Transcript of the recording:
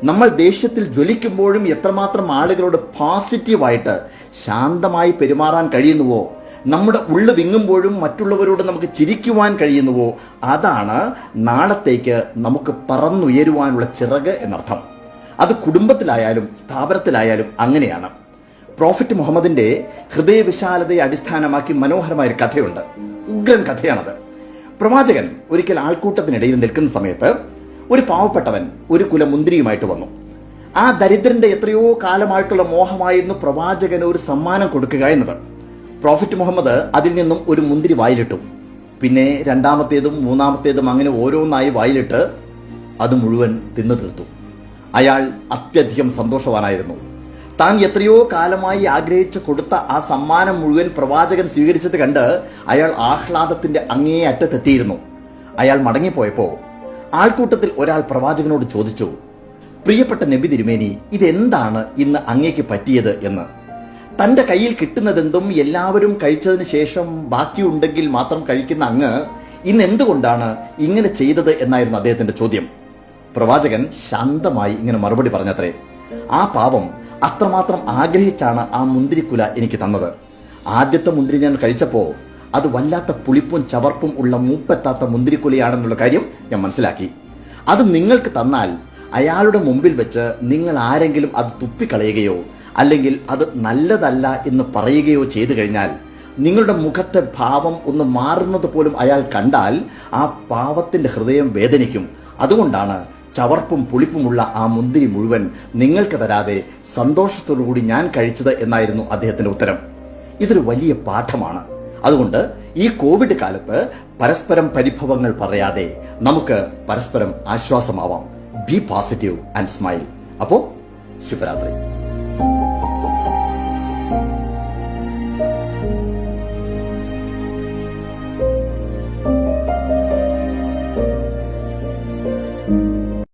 നമ്മൾ ദേഷ്യത്തിൽ ജ്വലിക്കുമ്പോഴും എത്രമാത്രം ആളുകളോട് പോസിറ്റീവായിട്ട് ശാന്തമായി പെരുമാറാൻ കഴിയുന്നുവോ, നമ്മുടെ ഉള്ളു വിങ്ങുമ്പോഴും മറ്റുള്ളവരോട് നമുക്ക് ചിരിക്കുവാൻ കഴിയുന്നുവോ, അതാണ് നാളത്തേക്ക് നമുക്ക് പറന്നുയരുവാനുള്ള ചിറക് എന്നർത്ഥം. അത് കുടുംബത്തിലായാലും സ്ഥാപനത്തിലായാലും അങ്ങനെയാണ്. പ്രോഫറ്റ് മുഹമ്മദിന്റെ ഹൃദയവിശാലതയെ അടിസ്ഥാനമാക്കി മനോഹരമായൊരു കഥയുണ്ട്. ഉഗ്രൻ കഥയാണത്. പ്രവാചകൻ ഒരിക്കൽ ആൾക്കൂട്ടത്തിനിടയിൽ നിൽക്കുന്ന സമയത്ത് ഒരു പാവപ്പെട്ടവൻ ഒരു കുല മുന്തിരിയുമായിട്ട് വന്നു. ആ ദരിദ്രന്റെ എത്രയോ കാലമായിട്ടുള്ള മോഹമായിരുന്നു പ്രവാചകന് ഒരു സമ്മാനം കൊടുക്കുക എന്നത്. പ്രോഫറ്റ് മുഹമ്മദ് അതിൽ നിന്നും ഒരു മുന്തിരി വായിലിട്ടു. പിന്നെ രണ്ടാമത്തേതും മൂന്നാമത്തേതും അങ്ങനെ ഓരോന്നായി വായിലിട്ട് അത് മുഴുവൻ തിന്നു തീർത്തു. അയാൾ അത്യധികം സന്തോഷവാനായിരുന്നു. താൻ എത്രയോ കാലമായി ആഗ്രഹിച്ചു കൊടുത്ത ആ സമ്മാനം മുഴുവൻ പ്രവാചകൻ സ്വീകരിച്ചത് കണ്ട് അയാൾ ആഹ്ലാദത്തിന്റെ അങ്ങേ അറ്റത്തെത്തിയിരുന്നു. അയാൾ മടങ്ങിപ്പോയപ്പോ ആൾക്കൂട്ടത്തിൽ ഒരാൾ പ്രവാചകനോട് ചോദിച്ചു, പ്രിയപ്പെട്ട നബി തിരുമേനി, ഇതെന്താണ് ഇന്ന് അങ്ങേക്ക് പറ്റിയത് എന്ന്. തന്റെ കയ്യിൽ കിട്ടുന്നതെന്തും എല്ലാവരും കഴിച്ചതിന് ശേഷം ബാക്കിയുണ്ടെങ്കിൽ മാത്രം കഴിക്കുന്ന അങ്ങ് ഇന്ന് എന്തുകൊണ്ടാണ് ഇങ്ങനെ ചെയ്തത് എന്നായിരുന്നു അദ്ദേഹത്തിന്റെ ചോദ്യം. പ്രവാചകൻ ശാന്തമായി ഇങ്ങനെ മറുപടി പറഞ്ഞത്രേ, ആ പാവം അത്രമാത്രം ആഗ്രഹിച്ചാണ് ആ മുന്തിരിക്കുല എനിക്ക് തന്നത്. ആദ്യത്തെ മുന്തിരി ഞാൻ കഴിച്ചപ്പോൾ അത് വല്ലാത്ത പുളിപ്പും ചവർപ്പും ഉള്ള മൂപ്പെത്താത്ത മുന്തിരിക്കുലയാണെന്നുള്ള കാര്യം ഞാൻ മനസ്സിലാക്കി. അത് നിങ്ങൾക്ക് തന്നാൽ അയാളുടെ മുമ്പിൽ വെച്ച് നിങ്ങൾ ആരെങ്കിലും അത് തുപ്പിക്കളയുകയോ അല്ലെങ്കിൽ അത് നല്ലതല്ല എന്ന് പറയുകയോ ചെയ്തു കഴിഞ്ഞാൽ നിങ്ങളുടെ മുഖത്തെ ഭാവം ഒന്ന് മാറുന്നത് പോലും അയാൾ കണ്ടാൽ ആ പാവത്തിന്റെ ഹൃദയം വേദനിക്കും. അതുകൊണ്ടാണ് ചവർപ്പും പുളിപ്പുമുള്ള ആ മുന്തിരി മുഴുവൻ നിങ്ങൾക്ക് തരാതെ സന്തോഷത്തോടുകൂടി ഞാൻ കഴിച്ചത് എന്നായിരുന്നു അദ്ദേഹത്തിന്റെ ഉത്തരം. ഇതൊരു വലിയ പാഠമാണ്. അതുകൊണ്ട് ഈ കോവിഡ് കാലത്ത് പരസ്പരം പരിഭവങ്ങൾ പറയാതെ നമുക്ക് പരസ്പരം ആശ്വാസമാവാം. Be positive and smile. അപ്പോ ശുഭരാത്രി.